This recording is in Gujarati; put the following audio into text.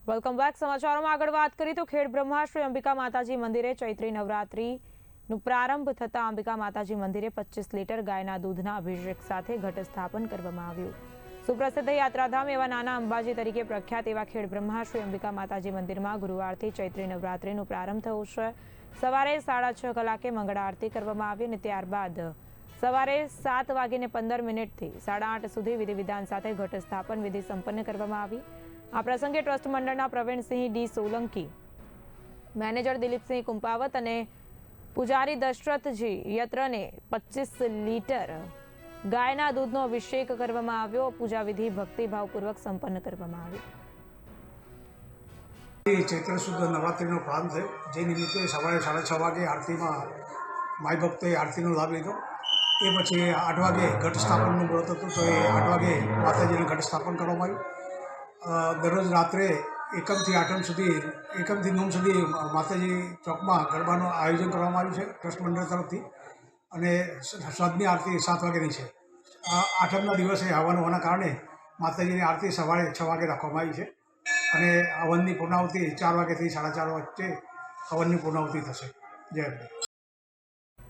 Welcome back. સમાચારોમાં આગળ વાત કરીએ તો ખેડ બ્રહ્માશ્રી અંબિકા માતાજી મંદિરે ચૈત્રી નવરાત્રીનું પ્રારંભ થતા અંબિકા માતાજી મંદિરે 25 લીટર ગાયના દૂધના અભિષેક સાથે ઘટ સ્થાપન કરવામાં આવ્યું। સુપ્રસિદ્ધ યાત્રાધામ એવા નાના અંબાજી તરીકે પ્રખ્યાત એવા ખેડ બ્રહ્માશ્રી અંબિકા માતાજી મંદિરમાં ગુરુવારથી ચૈત્રી નવરાત્રીનો પ્રારંભ થયો છે। સવારે 6:30 કલાકે મંગળા આરતી કરવામાં આવી અને ત્યારબાદ સવારે 7:15 થી 8:30 સુધી વિધિ વિધાન સાથે ઘટ સ્થાપન વિધિ સંપન્ન કરવામાં આવી। આ પ્રસંગે ટ્રસ્ટ મંડળના પ્રવીણસિંહ ડી સોલંકી, મેનેજર દિલીપસિંહ કુંપાવત અને પૂજારી દશરથજી યત્રને 25 લીટર ગાયના દૂધનો અભિષેક કરવામાં આવ્યો। પૂજા વિધિ ભક્તિભાવપૂર્વક સંપન્ન કરવામાં આવી। ચૈત્ર શુદ્ધ નવરાત્રિનો પ્રારંભ થયો, જે નિમિત્તે સવારે 6:30 વાગે આરતીમાં માય ભક્તોએ આરતીનો લાભ લીધો। એ પછી 8 વાગે ઘટ સ્થાપનનું વ્રત હતું, તો એ 8 વાગે માતાજીને ઘટ સ્થાપન કરવામાં આવ્યું। દરરોજ રાત્રે 1 થી 8 સુધી 1 થી 9 સુધી માતાજી ચોકમાં ગરબાનું આયોજન કરવામાં આવ્યું છે ટ્રસ્ટ મંડળ તરફથી, અને સાંજની આરતી 7 વાગ્યાની છે। આ આઠમના દિવસે હવન હોવાના કારણે માતાજીની આરતી સવારે 6 વાગે રાખવામાં આવી છે, અને હવનની પૂર્ણાહુતિ 4 વાગ્યાથી 4:30 વચ્ચે હવનની પૂર્ણાહુતિ થશે। જય અંબે।